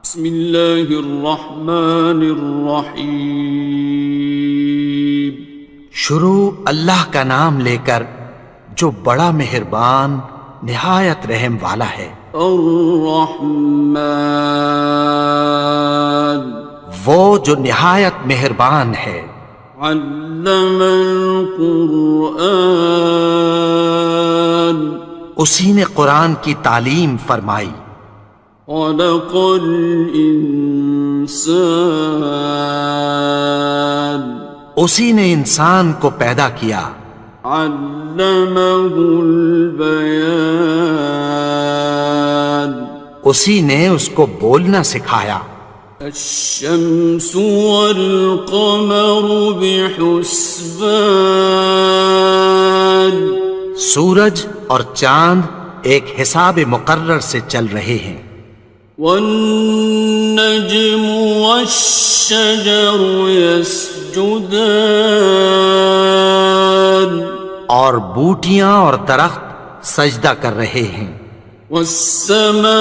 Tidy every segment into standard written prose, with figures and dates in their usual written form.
بسم اللہ الرحمن الرحیم۔ شروع اللہ کا نام لے کر جو بڑا مہربان نہایت رحم والا ہے۔ الرحمن، وہ جو نہایت مہربان ہے۔ علم القرآن، اسی نے قرآن کی تعلیم فرمائی۔ خلق الانسان، اسی نے انسان کو پیدا کیا۔ علمہ البیان، اسی نے اس کو بولنا سکھایا۔ الشمس والقمر بحسبان، سورج اور چاند ایک حساب مقرر سے چل رہے ہیں۔ والنجم والشجر يسجدان، اور بوٹیاں اور درخت سجدہ کر رہے ہیں۔ والسماء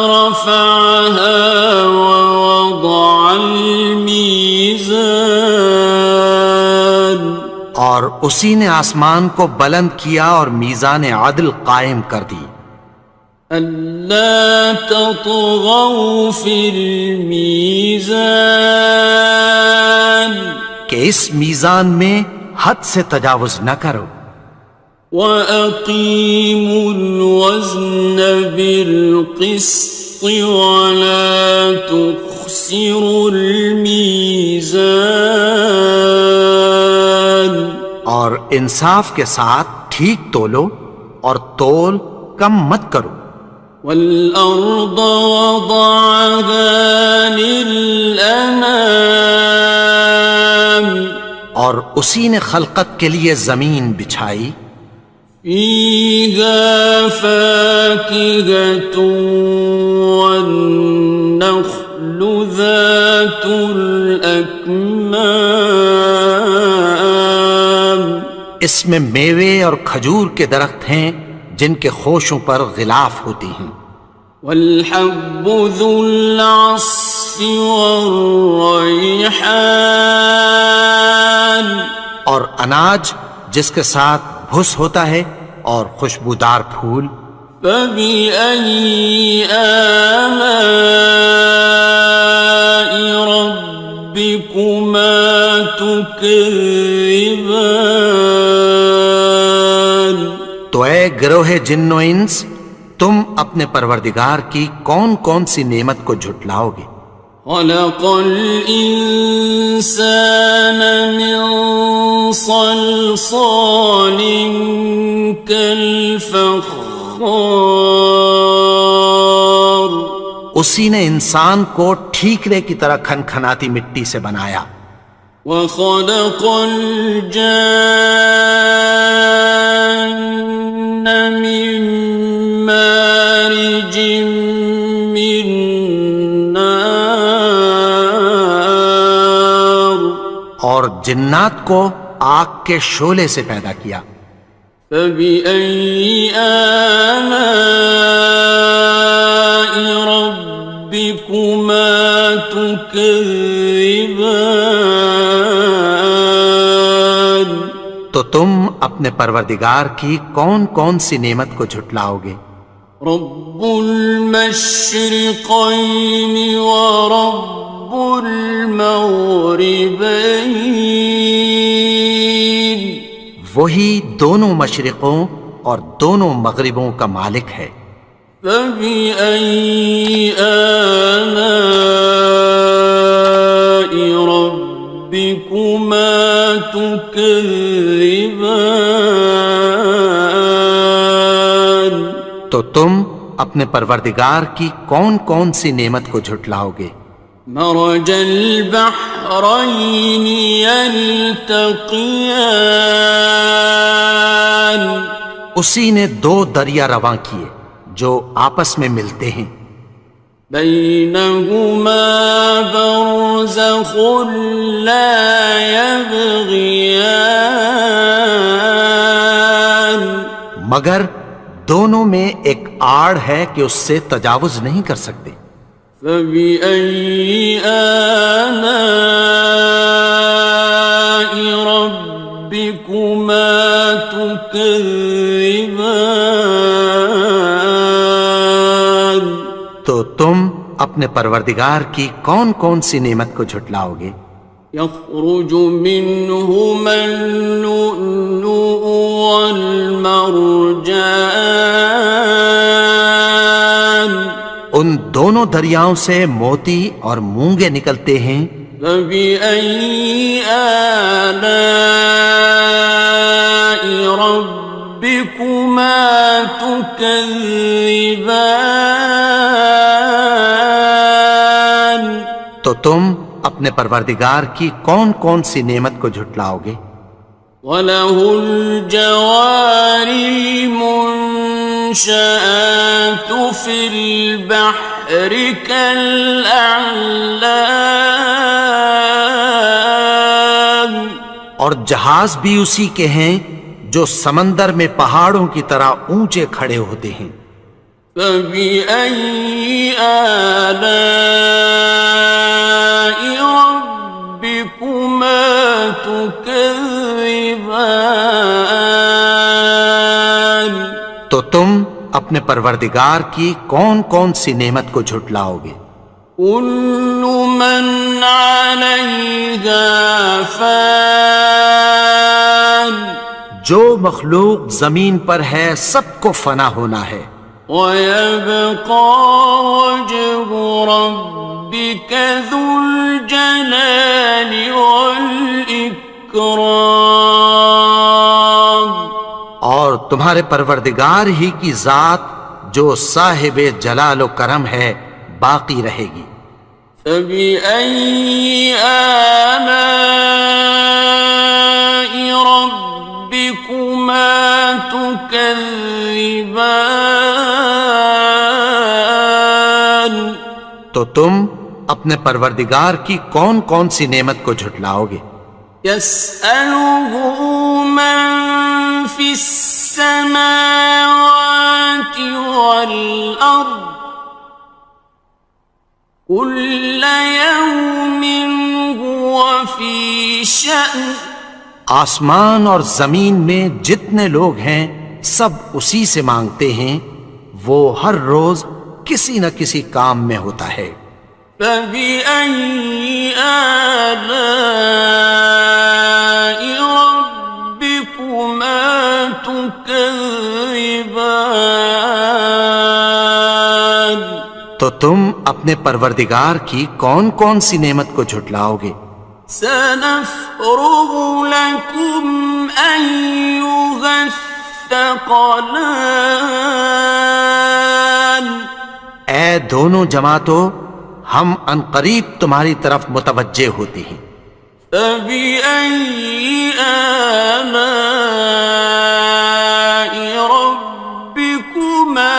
رفعها ووضع الميزان، اور اسی نے آسمان کو بلند کیا اور میزان عدل قائم کر دی۔ ألا تطغوا في الميزان، کہ اس میزان میں حد سے تجاوز نہ کرو۔ وَأَقِيمُوا الْوَزْنَ بِالْقِسْطِ وَلَا تُخْسِرُوا الْمِيزَانَ، اور انصاف کے ساتھ ٹھیک تولو اور تول کم مت کرو۔ وَالْأَرْضَ وَضَعَهَا لِلْأَنَامِ، اور اسی نے خلقت کے لیے زمین بچھائی۔ فِيهَا فَاكِهَةٌ وَالنَّخْلُ ذَاتُ الْأَكْمَامِ، اس میں میوے اور کھجور کے درخت ہیں جن کے خوشوں پر غلاف ہوتی ہیں۔ وَالْحَبُّ ذُو الْعَصْفِ وَالرَّيْحَانِ، اور اناج جس کے ساتھ بھس ہوتا ہے اور خوشبودار پھول۔ فَبِأَيِّ آلَاءِ رَبِّكُمَا تُكَذِّبَانِ، تو اے گروہ جن و انس، تم اپنے پروردگار کی کون کون سی نعمت کو جھٹلاؤ گے؟ خَلَقَ الْإِنسَانَ مِنْ صَلْصَالٍ كَالْفَخَّارِ، اسی نے انسان کو ٹھیکرے کی طرح کھنکھناتی مٹی سے بنایا۔ وَخَلَقَ الْجَانَّ مِن مَّارِجٍ مِّن نَّارٍ، اور جنات کو آگ کے شعلے سے پیدا کیا۔ فَبِأَيِّ آلَاءِ رَبِّكُمَا تُكَذِّبَانِ، تو تم اپنے پروردگار کی کون کون سی نعمت کو جھٹلاؤ گے؟ رب المشرقین ورب المغربین، وہی دونوں مشرقوں اور دونوں مغربوں کا مالک ہے۔ فَبِأَيِّ آلَاءِ رَبِّكُمَا تُكَذِّبَانِ، تو تم اپنے پروردگار کی کون کون سی نعمت کو جھٹلاؤ گے؟ مرج البحرین یلتقیان، اسی نے دو دریا رواں کیے جو آپس میں ملتے ہیں۔ بینہما برزخ لا یبغیان، مگر دونوں میں ایک آڑ ہے کہ اس سے تجاوز نہیں کر سکتے۔ فبأي آلاء ربكما تكذبان؟ تو تم اپنے پروردگار کی کون کون سی نعمت کو جھٹلاؤ گے؟ يخرج منهما اللؤلؤ والمرجان ان دونوں دریاؤں سے موتی اور مونگے نکلتے ہیں۔ فبأي آلاء ربكما تكذبان؟ تو تم اپنے پروردگار کی کون کون سی نعمت کو جھٹلاؤ گے؟ وَلَهُ الْجَوَارِ الْمُنشَآتُ فِي الْبَحْرِ كَالْأَعْلَامِ، اور جہاز بھی اسی کے ہیں جو سمندر میں پہاڑوں کی طرح اونچے کھڑے ہوتے ہیں۔ فَبِأَيِّ آلَاءِ رَبِّكُمَا تُكَذِّبَانِ؟ تو تم اپنے پروردگار کی کون کون سی نعمت کو جھٹلاؤ گے؟ كُلُّ مَنْ عَلَيْهَا فَانٍ، جو مخلوق زمین پر ہے سب کو فنا ہونا ہے۔ وَيَبْقَى وَجْهُ رَبِّكَ ذُو الْجَلَالِ وَالْإِكْرَامِ، اور تمہارے پروردگار ہی کی ذات جو صاحب جلال و کرم ہے باقی رہے گی۔ فَبِأَيِّ آلَاءِ رَبِّكُمَا تُكَذِّبَانِ؟ تو تم اپنے پروردگار کی کون کون سی نعمت کو جھٹلاؤ گے؟ يَسْأَلُهُ مَن فِي السَّمَاوَاتِ وَالْأَرْضِ كُلَّ يَوْمٍ هُوَ فِي شَأْنٍ، آسمان اور زمین میں جتنے لوگ ہیں سب اسی سے مانگتے ہیں، وہ ہر روز کسی نہ کسی کام میں ہوتا ہے۔ فَبِأَيِّ آلَاءِ رَبِّكُمَا تُكَذِّبَانِ؟ تو تم اپنے پروردگار کی کون کون سی نعمت کو جھٹلاؤ گے؟ سَنَفْرُغُ لَكُمْ أَيُّهَ الثَّقَلَانِ، اے دونوں جماعتوں، ہم عنقریب تمہاری طرف متوجہ ہوتے ہیں۔ فَبِأَيِّ آلَاءِ رَبِّكُمَا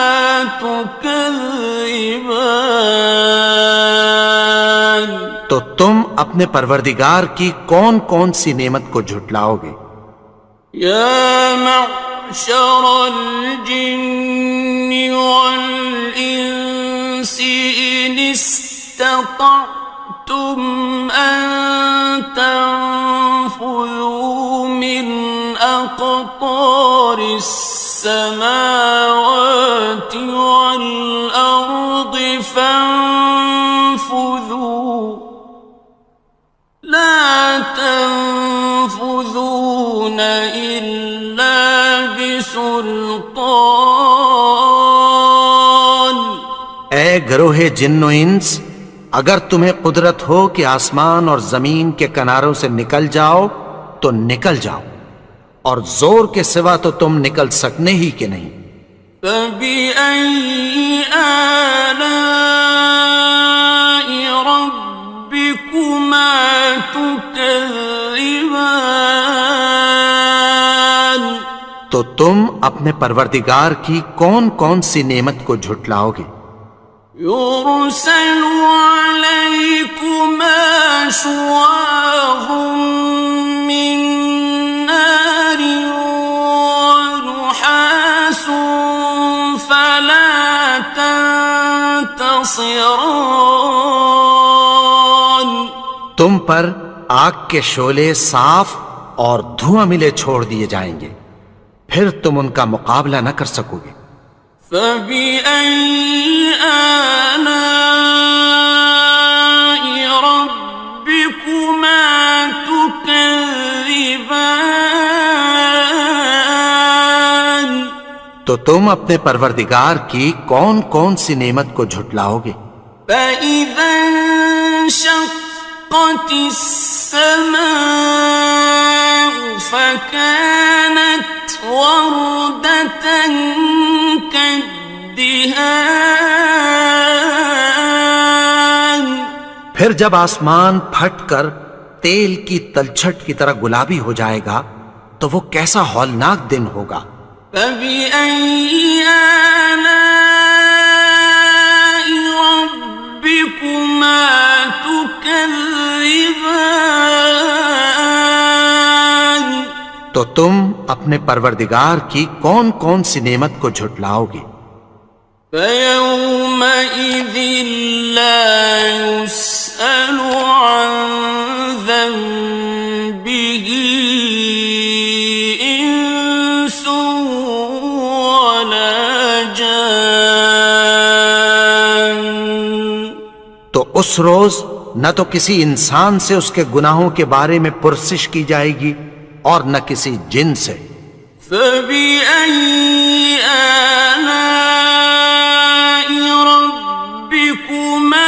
تُكَذِّبَانِ؟ تو تم اپنے پروردگار کی کون کون سی نعمت کو جھٹلاؤ گے؟ يَا مَعْشَرَ الْجِنِّ وَالْإِنسِ إِنِ اسْتَطَعْتُمْ أَن تَنفُذُوا مِنْ أَقْطَارِ السَّمَاوَاتِ وَالْأَرْضِ فَانفُذُوا لَا تَنفُذُونَ إِلَّا بِسُلْطَانٍ۔ اے گروہ جن و انس، اگر تمہیں قدرت ہو کہ آسمان اور زمین کے کناروں سے نکل جاؤ تو نکل جاؤ، اور زور کے سوا تو تم نکل سکنے ہی کہ نہیں۔ فَبِأَيِّ آلَاءِ رَبِّكُمَا تُكَذِّبَانِ؟ تو تم اپنے پروردگار کی کون کون سی نعمت کو جھٹلاؤ گے؟ يُرْسَلُ عَلَيْكُمَا شُوَاظٌ مِّن نَّارٍ وَنُحَاسٌ فَلَا تنتصران تم پر آگ کے شعلے صاف اور دھواں ملے چھوڑ دیے جائیں گے، پھر تم ان کا مقابلہ نہ کر سکو گے۔ فبأي آلاء ربكما تكذبان تو تم اپنے پروردگار کی کون کون سی نعمت کو جھٹلاؤ گے؟ فإذا انشقت السماء فكانت وردة كالدهان پھر جب آسمان پھٹ کر تیل کی تلچھٹ کی طرح گلابی ہو جائے گا تو وہ کیسا ہولناک دن ہوگا۔ فبأي آلاء ربكما تكذبان تو تم اپنے پروردگار کی کون کون سی نعمت کو جھٹلاؤ گے؟ فيومئذ لا يسأل عن ذنبه إنس ولا جان تو اس روز نہ تو کسی انسان سے اس کے گناہوں کے بارے میں پرسش کی جائے گی اور نہ کسی جن سے۔ فبأي آلاء ربكما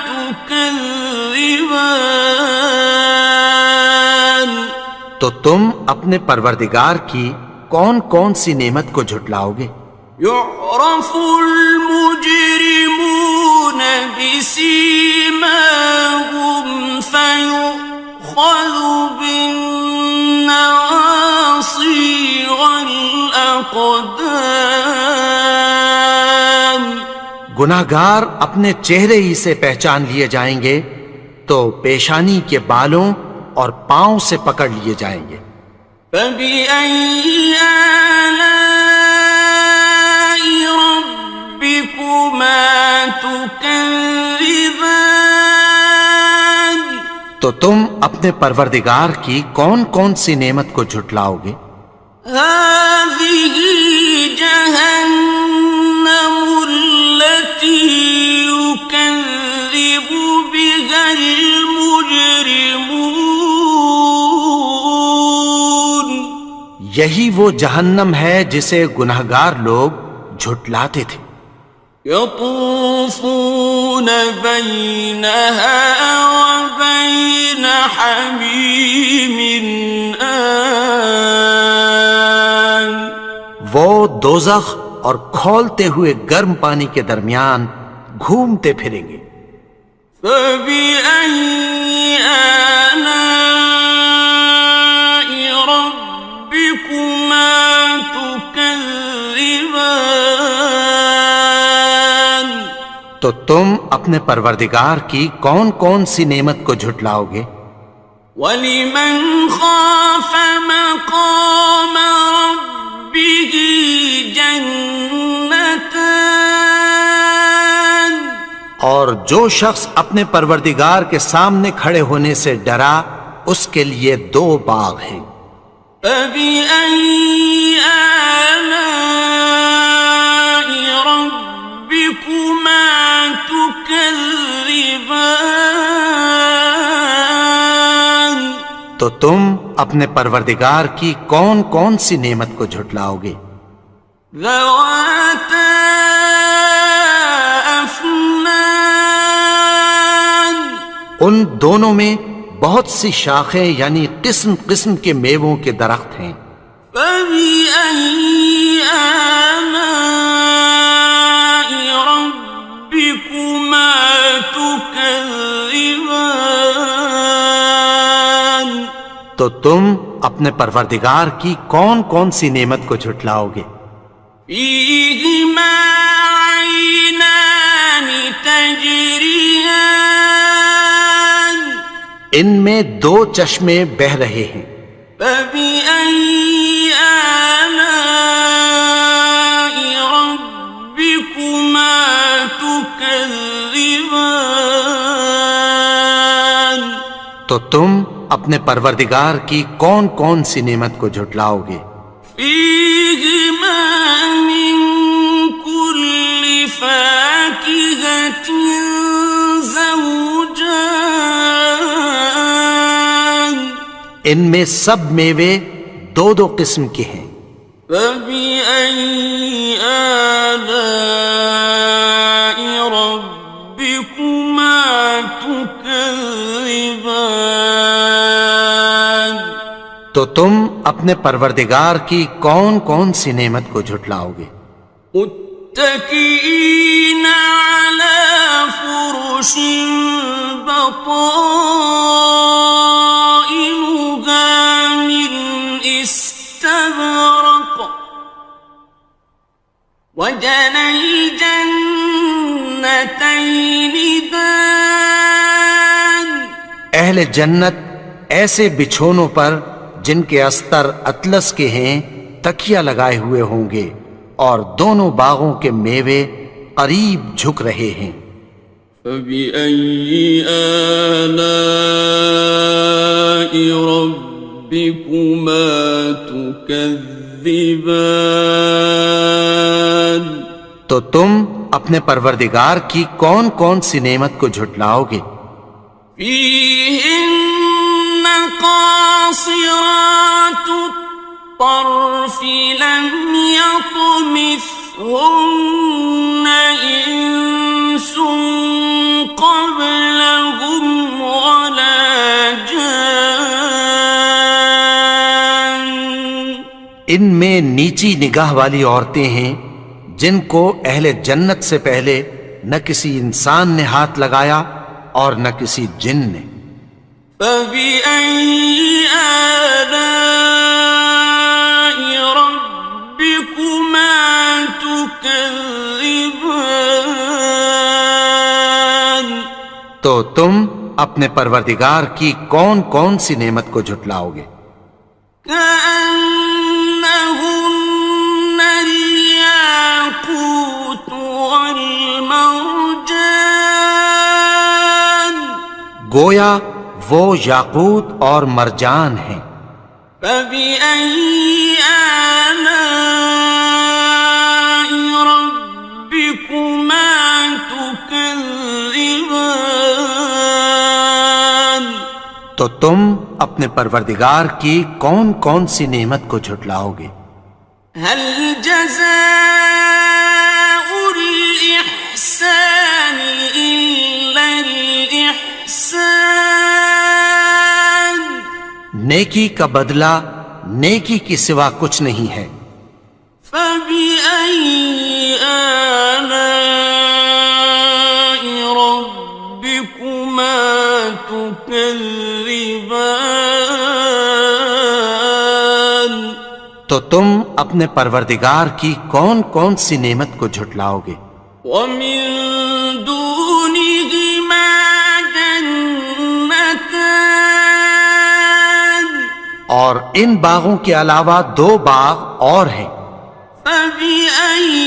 تكذبان تو تم اپنے پروردگار کی کون کون سی نعمت کو جھٹلاؤ گے؟ يعرف المجرمون بسيماهم فيؤخذ بالنواصي والأقدام گناہگار اپنے چہرے ہی سے پہچان لیے جائیں گے تو پیشانی کے بالوں اور پاؤں سے پکڑ لیے جائیں گے۔ فبأي آلاء ربكما تكذبان تو تم اپنے پروردگار کی کون کون سی نعمت کو جھٹلاؤ گے؟ هذه جهنم التي يكذب بها المجرمون یہی وہ جہنم ہے جسے گناہگار لوگ جھٹلاتے تھے۔ يطوفون بينها وبين حميم آن وہ دوزخ اور کھولتے ہوئے گرم پانی کے درمیان گھومتے پھریں گے۔ فبأي آلاء ربكما تكذبان تو تم اپنے پروردگار کی کون کون سی نعمت کو جھٹلاؤ گے؟ وَلِمَنْ خَافَ مَقَامَ رَبِّهِ جَنَّتَانِ اور جو شخص اپنے پروردگار کے سامنے کھڑے ہونے سے ڈرا اس کے لیے دو باغ ہیں۔ فَبِأَيِّ آلَاءِ رَبِّكُمَا تُكَذِّبَانِ تو تم اپنے پروردگار کی کون کون سی نعمت کو جھٹلاؤ گے؟ ذَوَاتَا أَفْنَانٍ ان دونوں میں بہت سی شاخیں یعنی قسم قسم کے میووں کے درخت ہیں۔ فَبِأَيِّ آلَاءِ رَبِّكُمَا تُكَذِّبَانِ تو تم اپنے پروردگار کی کون کون سی نعمت کو جھٹلاؤ گے؟ فِيهِمَا عَيْنَانِ تَجْرِيَانِ ان میں دو چشمے بہہ رہے ہیں۔ فَبِأَيِّ آلَاءِ رَبِّكُمَا تُكَذِّبَانِ تو تم اپنے پروردگار کی کون کون سی نعمت کو جھٹلاؤ گے؟ فيهما من كل فاكهة زوجان ان میں سب میوے دو دو قسم کے ہیں۔ فبأي آلاء ربكما تكذبان تو تم اپنے پروردگار کی کون کون سی نعمت کو جھٹلاؤ گے؟ متكئين على فرش بطائنها من استبرق وجنى الجنتين دان اہل جنت ایسے بچھونوں پر جن کے استر اطلس کے ہیں تکیہ لگائے ہوئے ہوں گے، اور دونوں باغوں کے میوے قریب جھک رہے ہیں۔ فبأي آلاء ربكما تكذبان تو تم اپنے پروردگار کی کون کون سی نعمت کو جھٹلاؤ گے؟ فيهن قاصرات الطرف لم يطمثهن إنس قبلهم ولا جان ان میں نیچی نگاہ والی عورتیں ہیں جن کو اہل جنت سے پہلے نہ کسی انسان نے ہاتھ لگایا اور نہ کسی جن نے۔ فبأي آلاء ربكما تكذبان تو تم اپنے پروردگار کی کون کون سی نعمت کو جھٹلاؤ گے؟ كأنهن الياقوت والمرجان گویا وہ یاقوت اور مرجان ہیں۔ فبأي آلاء ربكما تكذبان تو تم اپنے پروردگار کی کون کون سی نعمت کو جھٹلاؤ گے؟ هل جزاء الإحسان إلا الإحسان نیکی کا بدلہ نیکی کی سوا کچھ نہیں ہے۔ فبأي آلاء ربكما تكذبان تو تم اپنے پروردگار کی کون کون سی نعمت کو جھٹلاؤ گے؟ ومن دونهما جنتان اور ان باغوں کے علاوہ دو باغ اور ہیں۔ فبأي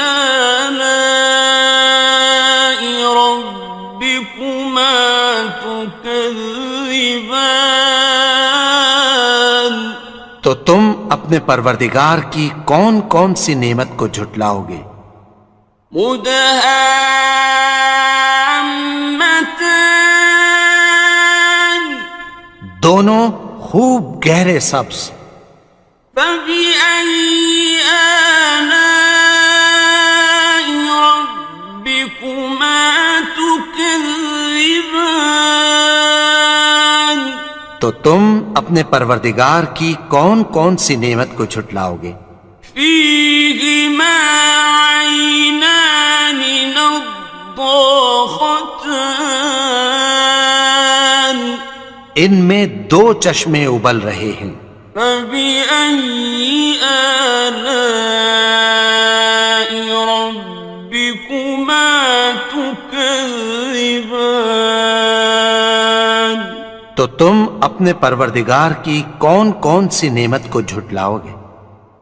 آلاء ربكما تكذبان تو تم اپنے پروردگار کی کون کون سی نعمت کو جھٹلاؤ گے؟ مدهامتان دونوں خوب گہرے سبز۔ فبأي آلاء ربكما تكذبان تو تم اپنے پروردگار کی کون کون سی نعمت کو جھٹلاؤ گے؟ فيهما عينان نضاختان ان میں دو چشمے ابل رہے ہیں۔ فبأي آلاء ربكما تكذبان تو تم اپنے پروردگار کی کون کون سی نعمت کو جھٹلاؤ گے؟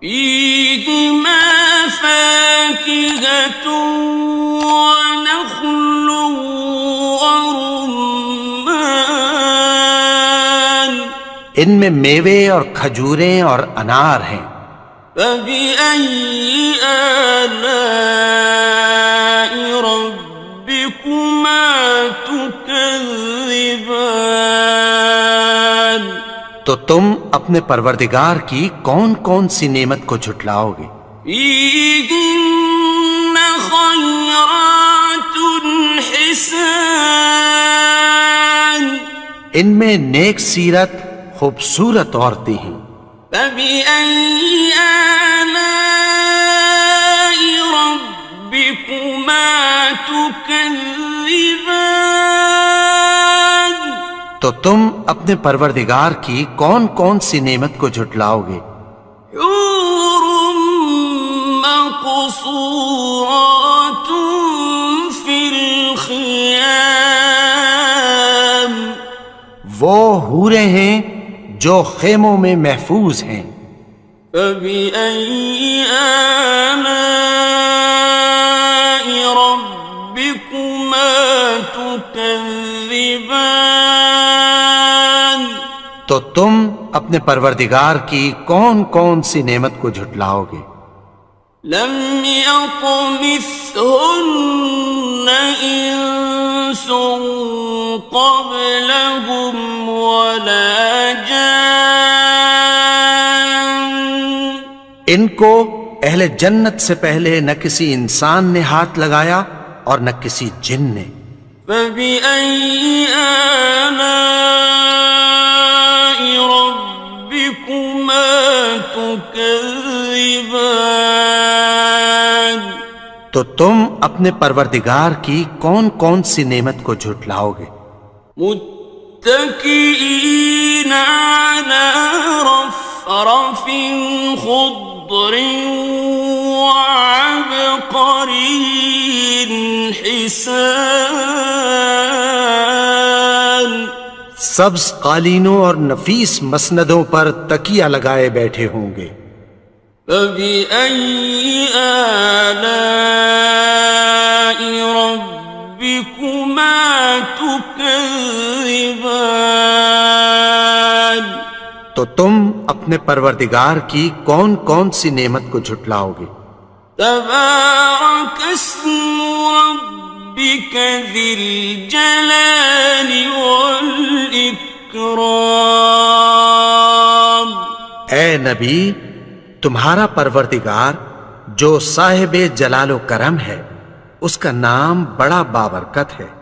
فيهما فاكهة ونخل ورمان ان میں میوے اور کھجوریں اور انار ہیں۔ فبأي آلاء ربكما تكذبان؟ تو تم اپنے پروردگار کی کون کون سی نعمت کو جھٹلاؤ گے؟ فيهن خيرات حسان، ان میں نیک سیرت خوبصورت عورتیں ہیں۔ فبأي آلاء ربكما تكذبان؟ تو تم اپنے پروردگار کی کون کون سی نعمت کو جھٹلاؤ گے؟ حور مقصورات في الخيام، وہ حوریں ہیں جو خیموں میں محفوظ ہیں۔ فبأي آلاء ربكما تكذبان؟ تو تم اپنے پروردگار کی کون کون سی نعمت کو جھٹلاؤ گے؟ لم يطمثهن إنس قبلهم ولا جان، ان کو اہل جنت سے پہلے نہ کسی انسان نے ہاتھ لگایا اور نہ کسی جن نے۔ فبأي آلاء ربكما تكذبان؟ تو تم اپنے پروردگار کی کون کون سی نعمت کو جھٹلاؤ گے؟ متكئين على رفرف خضر وعبقري حسان، سبز قالینوں اور نفیس مسندوں پر تکیہ لگائے بیٹھے ہوں گے۔ فبأي آلاء ربكما تكذبان؟ تو تم اپنے پروردگار کی کون کون سی نعمت کو جھٹلاؤ گے؟ تبارك اسم ربك ذي الجلال والإكرام۔ اے نبی، تمہارا پروردگار جو صاحب جلال و کرم ہے، اس کا نام بڑا بابرکت ہے۔